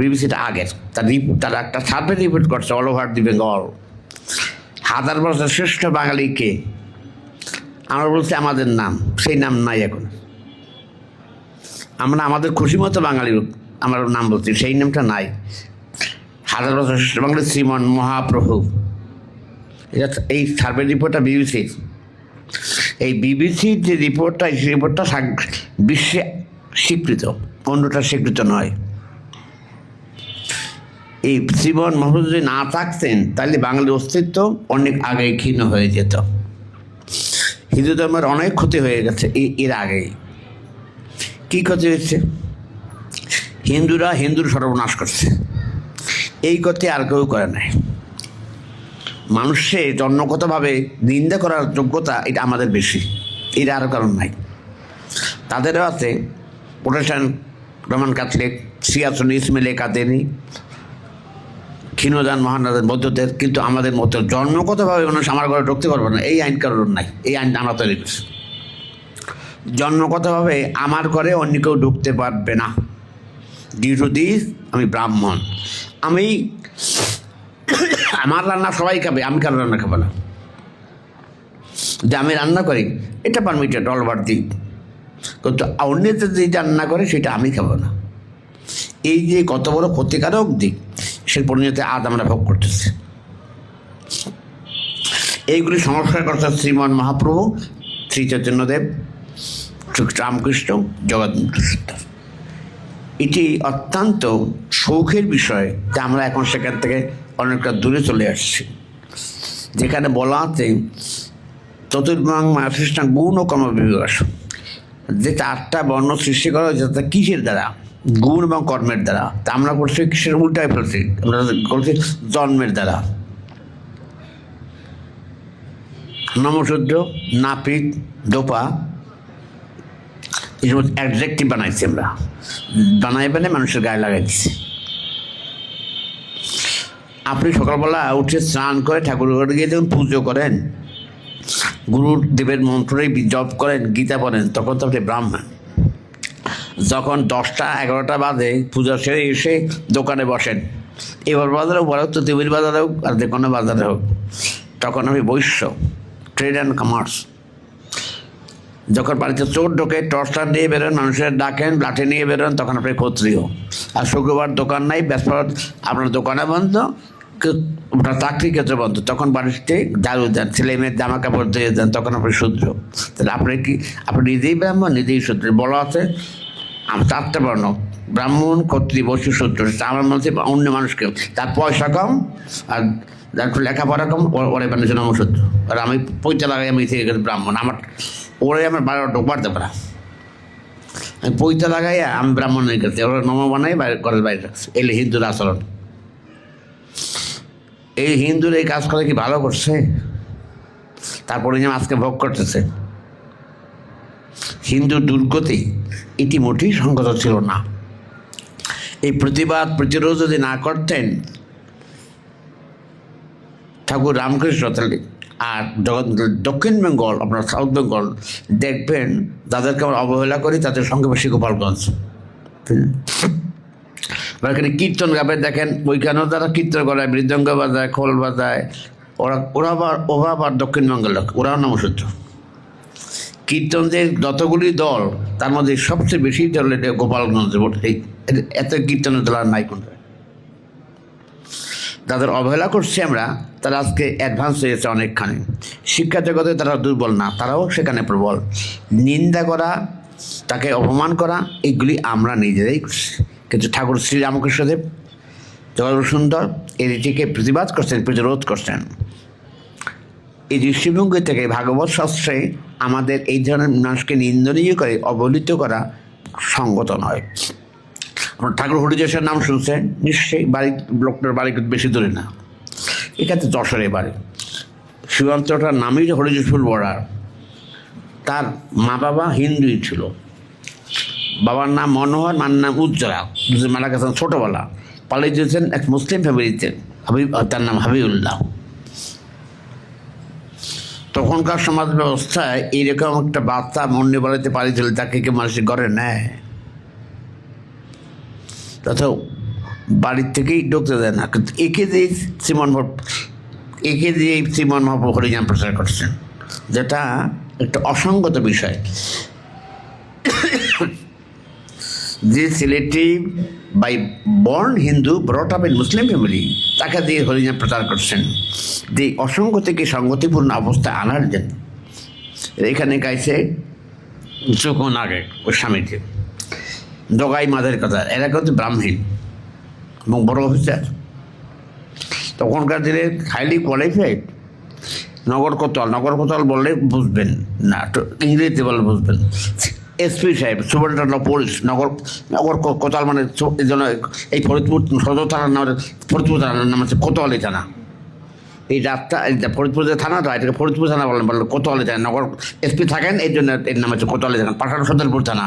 বিবিসিটা আগের, তার একটা সার্ভে রিপোর্ট করছে অল ওভার দি বেঙ্গল। হাজার বছর শ্রেষ্ঠ বাঙালি কে? আমরা বলছি আমাদের নাম, সেই নাম নাই এখন। আমরা আমাদের খুশি মতো বাঙালি আমার নাম বলছি, সেই নামটা নাই। হাজার বছর শ্রেষ্ঠ বাঙালি শ্রীমান মহাপ্রভু, এটা এই সার্ভে রিপোর্টটা বিবিসির। এই বিবিসির যে রিপোর্টটা, এই রিপোর্টটা বিশ্বে স্বীকৃত, অন্যটা স্বীকৃত নয়। এই শ্রীমান মহাপ্রভু যদি না থাকতেন, তাহলে বাঙালির অস্তিত্ব অনেক আগে ক্ষীণ হয়ে যেত। হিন্দু ধর্মের অনেক ক্ষতি হয়ে গেছে এর আগেই। কী ক্ষতি হয়েছে? হিন্দুরা হিন্দুর সর্বনাশ করছে, এই ক্ষতি আর কেউ করে নাই। মানুষের জন্মগতভাবে নিন্দা করার যোগ্যতা এটা আমাদের বেশি, এটা আর কারণ নাই। তাদেরও আছে প্রোটেস্ট্যান্ট, রোমান ক্যাথলিক, সিয়াসনি, ইসমাইলি, কাদেনি, ক্ষীণদান, মহানাদের, বৌদ্ধদের, কিন্তু আমাদের মতো জন্মগতভাবে মানুষ আমার ঘরে ঢুকতে পারবে না, এই আইন কারণ নাই। এই আইন আমরা তৈরি করছি। জন্মগতভাবে আমার ঘরে অন্য কেউ ঢুকতে পারবে না। ডিউ টু দিস, আমি ব্রাহ্মণ, আমি আমার রান্না সবাই খাবে, আমি কারো রান্না খাবো না। যে আমি রান্না করি এটা পারমিটেড অলবার দিই, কিন্তু অন্যতে যে রান্না করে সেটা আমি খাবো না। এই যে কত বড় ক্ষতিকারক দিক, সে পরিণতি আজ আমরা ভোগ করতেছি। এইগুলি সংস্কার করতে শ্রীমান মহাপ্রভু, শ্রী চৈতন্যদেব, রামকৃষ্ণ, জগন্নাথ। এটি অত্যন্ত শৌখের বিষয় যে আমরা এখন সেখান থেকে অনেকটা দূরে চলে আসছি, যেখানে বলা আছে চতুর্বং মাতৃষ্টাং গুণ ও কর্ম বিকাশ, যে 4টা বর্ণ সৃষ্টি করা হয়েছে তা কিসের দ্বারা? গুণ এবং কর্মের দ্বারা। তা আমরা করছি কিসের? উল্টায় ফেলছি, আমরা করছি জন্মের দ্বারা। নমশূদ্র, নাপিত, দোপা, এই সমস্ত অ্যাডজেক্টিভ বানাইছি আমরা, বানাই মানুষের গায়ে লাগাই দিচ্ছি। আপনি সকালবেলা উঠে স্নান করে ঠাকুর ঘরে গিয়ে যখন পুজো করেন, গুরুদেবের মন্ত্রেই জপ করেন, গীতা পড়েন, তখন তো আপনি ব্রাহ্মণ। যখন 10টা 11টা বাজে পূজা সেরে এসে দোকানে বসেন, এবার বাজারে হোক বড় তুতিবির বাজারে হোক আর যে কোনো বাজারে হোক, তখন আমি বৈশ্য, ট্রেড অ্যান্ড কমার্স। যখন বাড়িতে চোর ঢোকে টর্চটা নিয়ে বেরোন, মানুষের ডাকেন, লাঠি নিয়ে বেরোন, তখন আপনি ক্ষত্রিয়। আর শুক্রবার দোকান নাই, ব্যবসা আপনার দোকানে বন্ধ, ওটা চাকরি ক্ষেত্রে বন্ধ, তখন বাড়িতে ঝাড়ু দেন, ছেলে মেয়ের জামা কাপড় দিয়ে দেন, তখন আপনি শূদ্র। তাহলে আপনি কি, আপনি নিজেই ব্রাহ্মণ, নিজেই শূদ্র। বলা আছে 4টে বর্ণ, ব্রাহ্মণ, ক্ষত্রিয়, বৈশ্য, শূদ্র। আমার মধ্যে অন্য মানুষকে, তার পয়সা কম আর যার একটু লেখাপড়া কম, ওরে বানিয়েছেন আমার শূদ্র। আর আমি পয়সা লাগাই আমি থেকে গেছি ব্রাহ্মণ, আমার ওরে আমার বাইরে ঢোকবার দেবো না। আমি পয়সা লাগাই আমি ব্রাহ্মণ হয়ে গেছি, ওরা নম বানাই ঘরের বাইরে রাখছে। এলে হিন্দুর আচরণ। এই হিন্দুর এই কাজ করে কি ভালো করছে? তারপরে যে আজকে ভোগ করতেছে। হিন্দুর দুর্গতি এটি মোটেই সংগত ছিল না। এই প্রতিবাদ প্রতিরোধ যদি না করতেন ঠাকুর রামকৃষ্ণ, তাহলে আর দক্ষিণ বেঙ্গল, আপনার সাউথ বেঙ্গল দেখবেন যাদেরকে আমরা অবহেলা করি তাদের সঙ্গে বেশি গোপালগঞ্জ। এখানে কীর্তন গাবে দেখেন, ওইখানেও তারা কীর্তন করে, মৃদঙ্গ বাজায়, খোল বাজায়, ওরা আবার দক্ষিণবঙ্গের লোক, ওরাও নমসূত্র। কীর্তনদের যতগুলি দল তার মধ্যে সবচেয়ে বেশি দল এটা গোপালগঞ্জে এই এত কীর্তনের দল আর নাই কোনটা। তাদের অবহেলা করছি আমরা, তারা আজকে অ্যাডভান্স হয়েছে অনেকখানি। শিক্ষা জগতে তারা দুর্বল না, তারাও সেখানে প্রবল। নিন্দা করা, তাকে অপমান করা, এগুলি আমরা নিজেরাই করছি। কিন্তু ঠাকুর শ্রীরামকৃষ্ণদেব জগৎ সুন্দর এটিকে প্রতিবাদ করছেন, প্রতিরোধ করছেন। এই দৃষ্টিভঙ্গি থেকে ভাগবত শাস্ত্রে আমাদের এই ধরনের মানুষকে নিন্দনীয় করে অবহেলিত করা সঙ্গত নয়। আপনার ঠাকুর হরিদাসের নাম শুনছেন নিশ্চয়ই, বাড়ি লোকটার বাড়ি বেশি দূরে না, এখানে যশোরে বাড়ি। সীমান্তটার নামই হরিদাসপুর বর্ডার। তার মা বাবা হিন্দুই ছিল, বাবার নাম মনোহর, মার নাম উজ্জ্বলা। মারা গেছেন ছোটোবেলা, পালিয়ে দিয়েছেন এক মুসলিম ফ্যামিলিতে, তার নাম হাবিবুল্লাহ। তখনকার সমাজ ব্যবস্থায় এইরকম একটা বাচ্চা মন্ডি বাড়িতে পালিয়েছিল, তাকে কেউ মানুষের ঘরে নেয়? তথা বাড়ির থেকেই ঢুকতে দেয় না। কিন্তু একে দিয়ে শ্রীমন মহাপ্রভু হরিনাম প্রচার করছেন, যেটা একটা অসঙ্গত বিষয়। যে ছেলেটি by born Hindu, brought up in Muslim family, তাকে দিয়ে হরিনাম প্রচার করছেন যে অসঙ্গতিকে সঙ্গতিপূর্ণ অবস্থায় আনার জন্য। এখানে গাইছে যখন আগে ওই স্বামীকে জগাই মাদের কথা, এরা কিন্তু ব্রাহ্মণ এবং বড় অফিসার। তখনকার দিনে হাইলি কোয়ালিফাইড। নগর কোতোয়াল বললে বুঝবেন না, ইংরেজিতে বললে বুঝবেন। এসপি সাহেব, সুপারিনটেন্ডেন্ট অফ পুলিশ, নগর কোতোয়াল মানে এই জন্য এই ফরিদপুর সদর থানার নাম, ফরিদপুর থানার নাম হচ্ছে কোতোয়ালি থানা। এই রাস্তা ফরিদপুর যে থানা, তো এটাকে ফরিদপুর থানা বললেন, বললো কোতোয়ালি থানা। নগর এসপি থাকেন, এই জন্য এর নাম হচ্ছে কোতোয়ালি থানা। পাঠান সদরপুর থানা,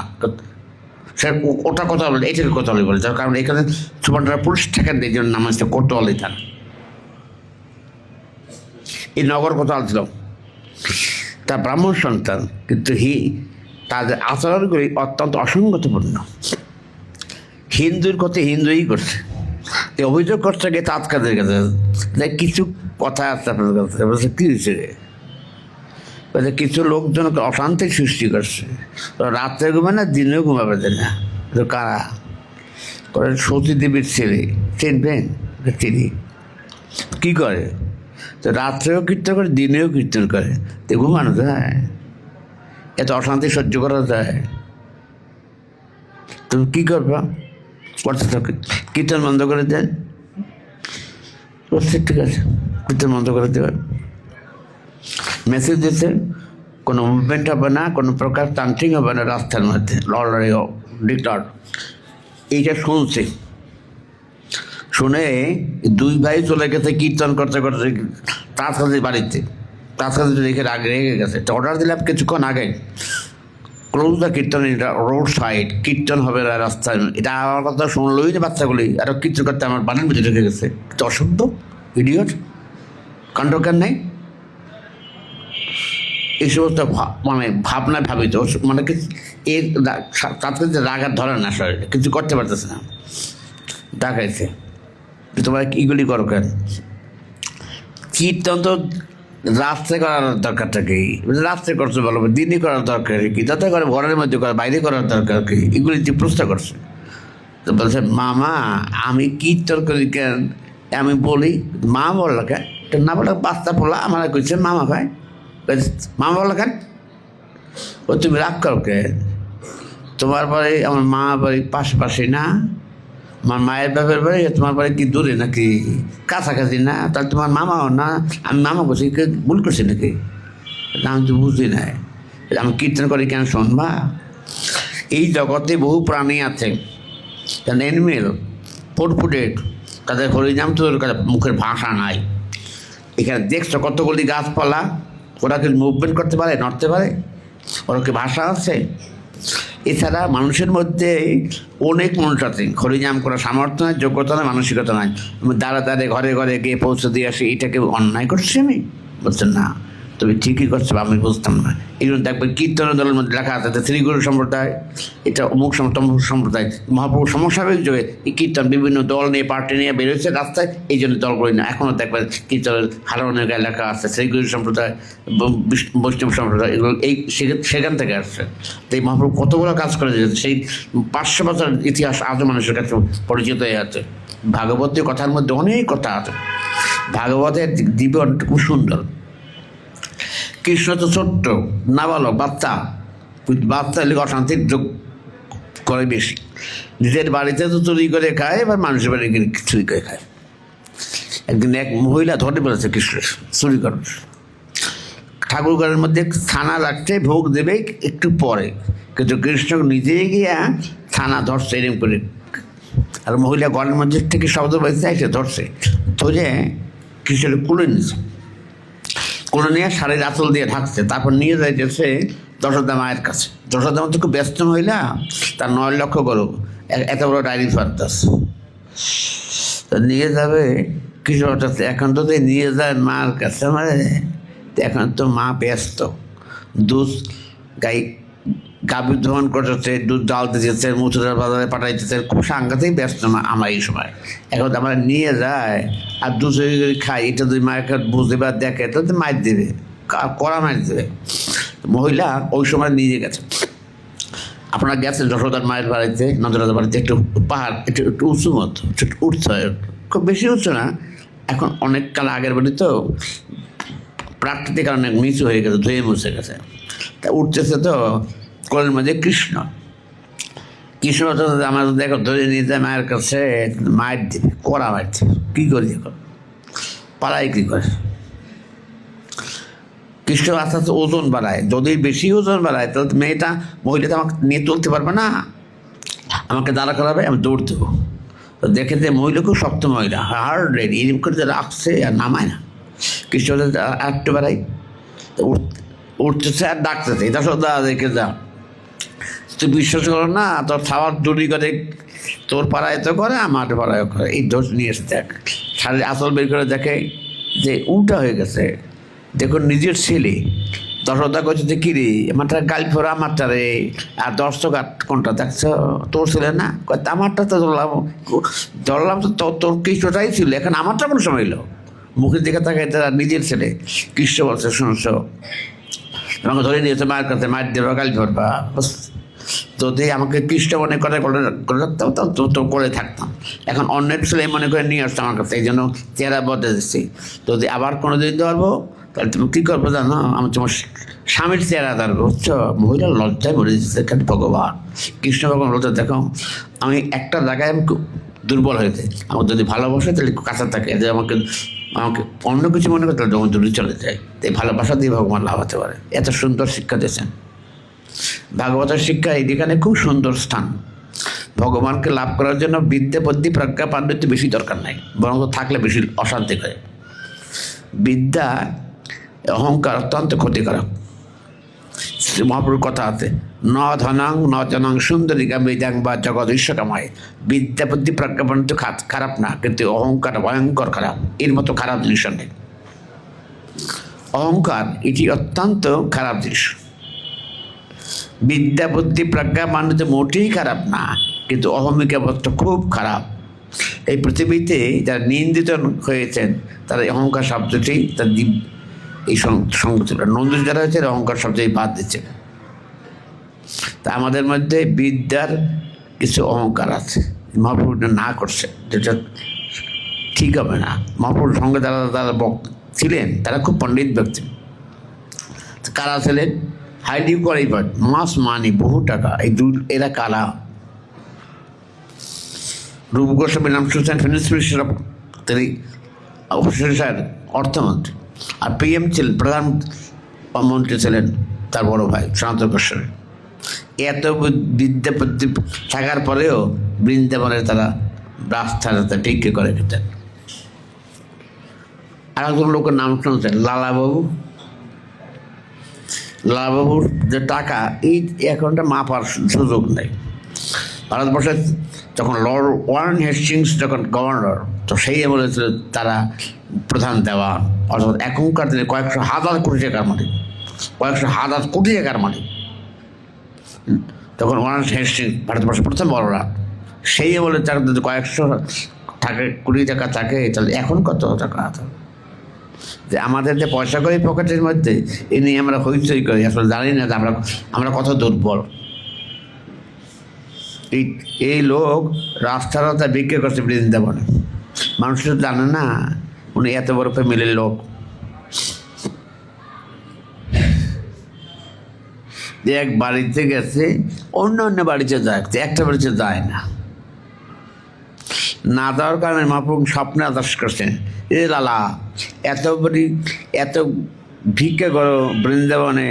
সে ওটা কোতোয়ালি বলে, এইটাকে কোতোয়ালি বলে, যার কারণ এখানে সুপারিনটেন্ডেন্ট পুলিশ থাকেন, এই জন্য নাম হচ্ছে কোতোয়ালি থানা। এই নগর কোতোয়াল ছিল, তার ব্রাহ্মণ সন্তান, কিন্তু তাদের আচরণগুলি অত্যন্ত অসঙ্গতপূর্ণ। হিন্দুর কথা হিন্দুই করছে, অভিযোগ করছে গিয়ে তাৎকাদের কাছে, কিছু কথা আছে আপনাদের কাছে, বলছে কী হয়েছে, বলছে কিছু লোকজন অশান্তির সৃষ্টি করছে, রাত্রে ঘুমায় না, দিনেও ঘুমাবে না। কারা? সতী দেবীর ছেলে, চিনবেন? চিনি। কী করে? তো রাত্রেও কীর্তন করে, দিনেও কীর্তন করে, তো ঘুমানো যায়? এত অশান্তি সহ্য করা যায়? তুমি কী করবা? কীর্তন বন্ধ করে দেন। ঠিক আছে, কীর্তন বন্ধ করে দেবেন। মেসেজ দিতে কোনো মুভমেন্ট হবে না, কোনো প্রকার তান্ত্রিক হবে না রাস্তার মধ্যে, লড়াই ডিক্লার্ড। এইটা শুনছে, শুনে দুই ভাই চলে গেছে কীর্তন করতে করতে তার কাছে বাড়িতে, তার কাছে রেখে রেগে গেছে। তো অর্ডার দিলাম কিছুক্ষণ আগে, ক্লোজ দ্য কীর্তন, এটা রোড সাইড, কীর্তন হবে না রাস্তায়। এটা আমার কথা শুনলোই না বাচ্চাগুলি, আরও কীর্তন করতে আমার বাড়ির মধ্যে ঢুকে গেছে। তো অসভ্য, ইডিয়ট, কাণ্ডজ্ঞান নেই। এই সমস্ত মানে ভাবনা ভাবিত মানে কি এর তাতে যে রাগ আর ধরে না শরীরে, কিছু করতে পারতেছে না, ডাকাইছে তোমরা এগুলি করো কেন? কীর্তন তো রাত্রে করার দরকারটা কি? রাত্রে করছো বলো, দিনই করার দরকার কি? যাতে করে ঘরের মধ্যে করে, বাইরে করার দরকার কি? এগুলি যে প্রশ্ন করছে। তো বলছে মামা আমি কীর্তন করি কেন? আমি বলি মা বললো কেন? না বলে বাচ্চা পোলা আমার কইছে মামা ভাই, মামা বললো কেন? ও তুমি রাগ করো কেন? তোমার বাড়ি আমার মা বাড়ি পাশাপাশি না? আমার মায়ের বাপের বাড়ি তোমার বাড়ি কি দূরে নাকি কাছাকাছি না? তাহলে তোমার মামাও না, আমি মামা বলছি ভুল করছি নাকি? আমি তো বুঝি নাই, আমি কীর্তন করি কেন শুনবা? এই জগতে বহু প্রাণী আছে এনিমেল ফুটফুটেড, তাদের হরিনাম তো মুখের ভাষা নাই। এখানে দেখছো কতগুলি গাছপালা, ওরা কি মুভমেন্ট করতে পারে, নড়তে পারে? ওরা কি ভাষা আছে? এছাড়া মানুষের মধ্যে অনেক মানুষ আছে হরিনাম করার সামর্থ্য নাই, যোগ্যতা নাই, মানসিকতা নাই। দাঁড়া দাঁড়ে ঘরে ঘরে গিয়ে পৌঁছে দিয়ে আসি, এটাকে অন্যায় করছি আমি? বলছেন না, তুমি ঠিকই করছো, আমি বুঝতাম না। এই জন্য দেখবেন কীর্তন দলের মধ্যে লেখা আছে শ্রীগুরু সম্প্রদায়, এটা অমুক তমুক সম্প্রদায়। মহাপ্রভু সমস্যাবিক যুগে এই কীর্তন বিভিন্ন দল নিয়ে পার্টি নিয়ে বেরোচ্ছে রাস্তায়, এই জন্য দল করি না। এখনও দেখবেন কীর্তনের হারনের গায়ে লেখা আছে শ্রীগুরু সম্প্রদায়, বৈষ্ণব সম্প্রদায়, এগুলো এই সেখান থেকে আসছে। তো এই মহাপ্রভু কতগুলো কাজ করে দিয়েছে, সেই 500 বছর ইতিহাস আজও মানুষের কাছে পরিচিত হয়ে আছে। ভাগবতের কথার মধ্যে অনেক কথা আছে। ভাগবতের জীবন খুব সুন্দর। কৃষ্ণ তো ছোট্ট নাবালক বাচ্চা, বাচ্চা অশান্তির যোগ করে বেশি। নিজের বাড়িতে তো চুরি করে খায়, এবার মানুষের বাড়ি চুরি করে খায়। একদিন এক মহিলা ধরে বলেছে কৃষ্ণ চুরি করে। ঠাকুর ঘরের মধ্যে ছানা রাখতে ভোগ দেবে একটু পরে, কিন্তু কৃষ্ণ নিজেই গিয়া ছানা ধরছে এরকম করে। আর মহিলা ঘরের মধ্যে থেকে শব্দ পাইছে, এসে ধরছে, ধরে কৃষ্ণের কুলে নিচ্ছে। কোনো নিয়ে শাড়ির আঁচল দিয়ে ঢাকছে, তারপর নিয়ে যাইতেছে যশোদা মায়ের কাছে। যশোদা মা তো খুব ব্যস্ত মহিলা, তার 9 লক্ষ গরু, এত বড় ডায়েরি ফার্দাস নিয়ে যাবে কিশোর কাছে। এখন তো নিয়ে যায় মার কাছে, মানে এখন তো মা ব্যস্ত, দুধ গাভীর ধোয়ান করতেছে, দুধ ডাল দিতেছে, মথুরার বাজারে পাঠাইতেছে, খুব সাংঘাতিক ব্যস্ত মা আমার এই সময়। এখন আমরা নিয়ে যায় আর দুধ খাই, এটা যদি মায়ের বুঝতে বা দেখে তো মায়ের দেবে, কড়া মায়ের দেবে। মহিলা ওই সময় নিয়ে গেছে। আপনারা গেছেন যশোদার মায়ের বাড়িতে, নন্দরাজার বাড়িতে, একটু পাহাড় একটু উঁচু মতো, উঠতে হয়, খুব বেশি উঁচু না। এখন অনেক কাল আগের বাড়ি তো প্রাকৃতিক কারণে নিচু হয়ে গেছে, ধুয়ে মুছে গেছে। তা উঠতেছে তো কোলের মধ্যে কৃষ্ণ তো আমার দেখো ধরে নিয়ে যায় মায়ের কাছে, মায়ের দিবে, কড়া মারছে। কী করি এখন পাড়ায় কী করে? কৃষ্ণ আস্তে আস্তে ওজন বাড়ায়, যদি বেশি ওজন বাড়ায় তাহলে মেয়েটা মহিলাটা আমাকে নিয়ে চলতে পারবে না, আমাকে দাঁড়া করাবে, আমি দৌড় দেবো। তো দেখে যে মহিলা খুব শক্ত মহিলা, হার্ড রেডি, এরকম করে যে রাখছে আর নামায় না। কৃষ্ণ একটু বেড়াই উঠতেছে আর ডাকতেছে, এটা সব দেখে যা, তুই বিশ্বাস করো না, তোর খাওয়ার চুরি করে তোর পাড়ায় তো করে, আমার পাড়ায় করে। এই দোষ নিয়ে এসে দেখ, শাড়ির আসল বের করে দেখে যে উল্টা হয়ে গেছে। দেখুন নিজের ছেলে দশটা করছে যে কিরে আমারটা গাল ফোরা আমারটা রে, আর 10 টাকা কোনটা দেখছো তোর ছেলে না? আমারটা তো ধরলাম তো তোর কৃষ্ণটাই ছিল, এখন আমারটা কোন সময় এলো? মুখের দিকে তাকাই তারা নিজের ছেলে। কৃষ্ণ বলছে শুনছ, আমাকে ধরে নিয়েছে মায়ের কাছে, মায়ের দেবা গাল ফোরবা। যদি আমাকে কৃষ্ণ মনে করে রাখতাম তো করে থাকতাম। এখন অন্যের ছেলে মনে করে নিয়ে আসতো আমার কাছে, এই জন্য চেহারা বদলে দিচ্ছি। যদি আবার কোনো দিন ধরবো তাহলে তুমি কী করবো জানো? আমি তোমার স্বামীর চেহারা ধরবো, বুঝছো? মহিলা লজ্জায় বলে দিচ্ছে, কেন ভগবান কৃষ্ণ ভগবান লজ্জা দেখো, আমি একটা জায়গায় আমি দুর্বল হয়েছে। আমার যদি ভালোবাসে তাহলে কাছে থাকে, যে আমাকে অন্য কিছু মনে করে তাহলে যখন দূরে চলে যায়। তাই ভালোবাসা দিয়ে ভগবান লাভ হতে পারে। এত সুন্দর শিক্ষা দিয়েছেন ভাগবতের শিক্ষা। এইখানে খুব সুন্দর স্থান। ভগবানকে লাভ করার জন্য বিদ্যা বুদ্ধি প্রজ্ঞা পাণ্ডিত্য বেশি দরকার নাই, বরং থাকলে বেশি অশান্তি করে। বিদ্যা অহংকার অত্যন্ত ক্ষতিকারক। মহাপুরুর কথা আছে, ন ধনাং ন জনাং সুন্দরিকা বেদাং বা জগৎ ঈশ্বরময়। বিদ্যা বুদ্ধি প্রজ্ঞা পাণ্ডিত্য খারাপ না, কিন্তু অহংকার ভয়ঙ্কর খারাপ। এর মতো খারাপ জিনিস নেই। অহংকার এটি অত্যন্ত খারাপ জিনিস। বিদ্যা বুদ্ধি প্রজ্ঞা মানে তো মোটেই খারাপ না, কিন্তু অহমিকা অবস্থা খুব খারাপ। এই পৃথিবীতে যারা নিন্দিত হয়েছেন তারা অহংকার শব্দটি তার এই সংগঠিত নন্দিত যারা হয়েছে অহংকার শব্দটি বাদ দিচ্ছে। তা আমাদের মধ্যে বিদ্যার কিছু অহংকার আছে, মহাপুরুষ না করছে, যেটা ঠিক হবে না। মহাপুরুষ সঙ্গে যারা যারা ছিলেন তারা খুব পণ্ডিত ব্যক্তি। কারা ছিলেন? হাইলি কোয়ালিফাইড, মাস মানি, বহু টাকা। এরা কারা? রূপ গোস্বামী নাম শুনছেন, ফিনান্স মিনিস্টার, তিনি অফিসার অর্থমন্ত্রী, আর PM ছিলেন, প্রধানমন্ত্রী ছিলেন তার বড় ভাই সনাতন গোস্বামী। এত বিদ্যা বুদ্ধি থাকার পরেও বৃন্দাবনে তারা রাস্তা ভিক্ষে করে খেতেন। আর একজন লোকের নাম শুনছেন লালাবাবু। লালাবাবুর যে টাকা এই এখনটা মাপার সুযোগ নেই। ভারতবর্ষের যখন লর্ড ওয়ারেন হেস্টিংস যখন গভর্নর, তো সেই বলেছিল তারা প্রধান দেওয়া, অর্থাৎ এখনকার দিনে কয়েকশো হাজার কোটি টাকার মালিক, কয়েকশো হাজার কোটি টাকার মালিক। তখন ওয়ারেন হেস্টিংস ভারতবর্ষের প্রথম বড়রা, সেই বলে তার যদি কয়েকশো টাকা কোটি টাকা থাকে, তাহলে এখন কত টাকা আছে? যে আমাদের যে পয়সা করি পকেটের মধ্যে, এ নিয়ে আমরা হইচই করি, আসলে জানি না যে আমরা কত দুর্বল। এই লোক রাস্তার রাস্তায় বিক্রি করছে বৃন্দাবনে, মানুষ তো জানে না উনি এত বড় ফ্যামিলির লোক। যে এক বাড়িতে গেছে, অন্য অন্য বাড়িতে যায়, একটা বাড়িতে যায় না। না যাওয়ার কারণে মহাপ্রভু স্বপ্নে আদেশ করছেন, এ লালা এত ভিক্ষা করো বৃন্দাবনে,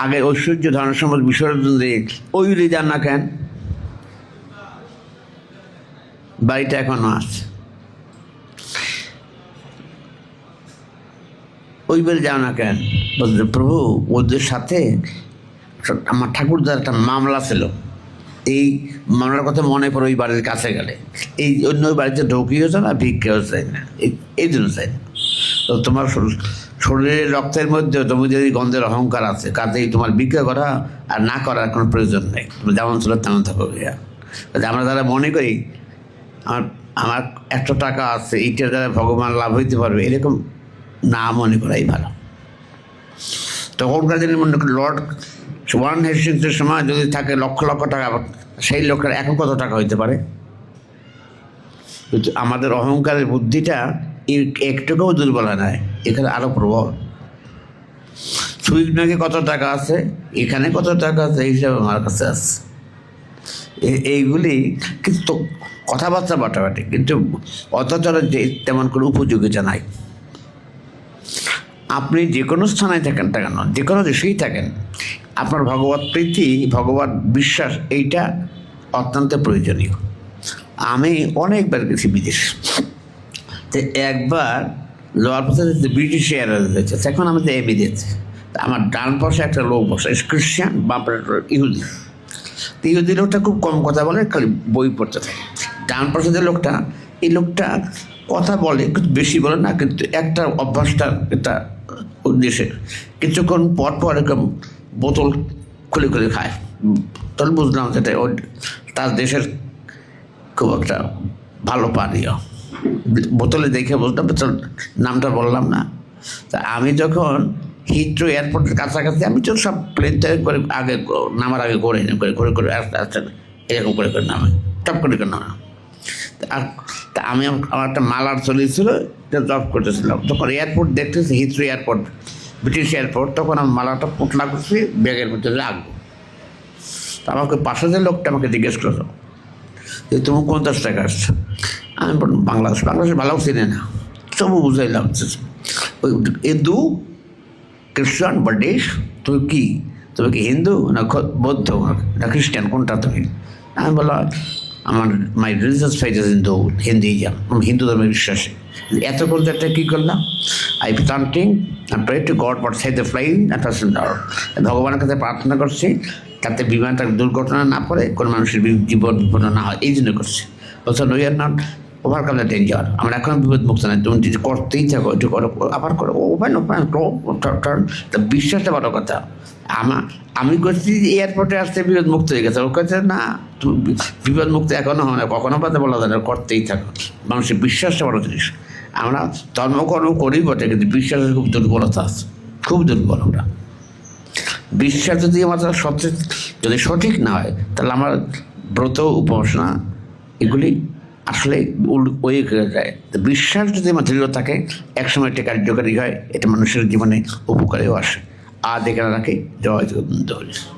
আগে ঐশ্বর্য ধন সম্পদ বিসর্জন দিয়ে ওই যান না কেন? বাড়িটা এখনো আছে, ওই বাড়ি যাও না কেন? বলছে প্রভু ওদের সাথে আমার ঠাকুরদার একটা মামলা ছিল, এই মামলার কথা মনে পড়ে ওই বাড়ির কাছে গেলে এই অন্য বাড়িতে ঢুকিয়েও চায় না, ভিক্ষাও চাই না, এই জন্য চাই না। তো তোমার শরীরের রক্তের মধ্যে তুমি যদি গন্ধের অহংকার আছে, কাজেই তোমার ভিক্ষা করা আর না করার কোনো প্রয়োজন নেই, তুমি যেমন ছিল তেমন থাকো। আমরা যারা মনে করি আমার 100 টাকা আছে, এইটা দ্বারা ভগবান লাভ হইতে পারবে, এরকম না মনে করাই ভালো। তখনকার দিনে মনে করি লর্ড ওয়ারেন হেস্টিংসের সময় যদি থাকে লক্ষ লক্ষ টাকা, সেই লোকটার এখন কত টাকা হইতে পারে? কিন্তু আমাদের অহংকারের বুদ্ধিটা একটুকুও দুর্বল হয় না, এখানে আরও প্রবল। সুইট নাকি কত টাকা আছে, এখানে কত টাকা আছে, এই হিসাবে আমার কাছে আছে। এইগুলি কিন্তু কথাবার্তা বাটাবাটি, কিন্তু অথচ তেমন কোনো উপযোগিতা নাই। আপনি যে কোনো স্থানে থাকেন না কেন, যে কোনো দেশেই থাকেন, আপনার ভগবত প্রীতি, ভগবত বিশ্বাস, এইটা অত্যন্ত প্রয়োজনীয়। আমি অনেকবার গেছি বিদেশ, তো একবার যাওয়ার পথে ব্রিটিশ এয়ারওয়েজ হয়েছে, এখন আমাদের এমিরেটস। আমার ডান পাশে একটা লোক বসে, ক্রিশ্চিয়ান, বাম পাশে ইহুদি। ইহুদি লোকটা খুব কম কথা বলে, খালি বই পড়তে থাকে। ডান পাশে যে লোকটা, এই লোকটা কথা বলে, কিন্তু বেশি বলে না, কিন্তু একটা অভ্যাসটা একটা উদ্দেশ্যে কিছুক্ষণ পর পর এরকম বোতল খুলে খুলে খায়। তাহলে বুঝলাম যেটা তার দেশের খুব একটা ভালো পানীয়। বোতলে দেখে বুঝলাম, নামটা বললাম না। তা আমি যখন হিথ্রো এয়ারপোর্টের কাছাকাছি, আমি তো সব প্লেন থেকে করে আগে নামার আগে করে করে করে আস্তে আস্তে এরকম করে করে নামে, টপ করে করে নামা। তা আমি আমার একটা মালার চলেছিল, জব করতেছিলাম, তখন এয়ারপোর্ট দেখতেছি, হিথ্রো এয়ারপোর্ট, ব্রিটিশ এয়ারপোর্ট, তখন আমি মালাটা পুটলা করছি, ব্যাগের ভিতরে রাখবো। তো আমাকে পাশে যে লোকটা আমাকে জিজ্ঞেস করলো যে তুমি কোন দেশ থেকে আসছো? আমি বললাম বাংলাদেশ। বাংলাদেশ ভালো চিনে না, সবু বুঝাইলাম। হিন্দু, খ্রিস্টান, ব্রিটিশ, তুমি কি হিন্দু না বৌদ্ধ না খ্রিস্টান, কোনটা তুমি? আমি বললাম আমার my religious faith is Hinduism, আমি হিন্দু ধর্মে বিশ্বাসী। এত করতে একটা কী করলাম, I chanting I pray to God for save the flying and passenger. ভগবানের কাছে প্রার্থনা করছি তাতে বিমানটা দুর্ঘটনা না পড়ে, কোনো মানুষের জীবন বিপন্ন না হয়, এই জন্য করছি। অথচ we are not overcome the danger. আমরা এখন বিপদ মুক্ত না, তুমি যদি করতেই থাকো একটু করো, আবার করো, ওপেন ওপেন টার্ন। তা বিশ্বাসটা বড় কথা। আমি করছি এয়ারপোর্টে আসতে বিপদ মুক্ত হয়ে গেছে, ও কাছে না, তুমি বিপদ মুক্ত এখনো হয় না, কখনো পাতে বলা যায় না, করতেই থাকো। মানুষের বিশ্বাসটা বড় জিনিস। আমরা ধর্মকর্ম করি বটে, কিন্তু বিশ্বাসের খুব দুর্বলতা আছে, খুব দুর্বল আমরা। বিশ্বাস যদি আমাদের যদি সঠিক না হয়, তাহলে আমার ব্রত উপাসনা এগুলি আসলে ওই হয়ে যায়। তো বিশ্বাস যদি আমার দৃঢ় থাকে, একসময় এটা কার্যকারী হয়, এটা মানুষের জীবনে উপকারেও আসে। আর দেখে রাখে জয় জগন্নাথ।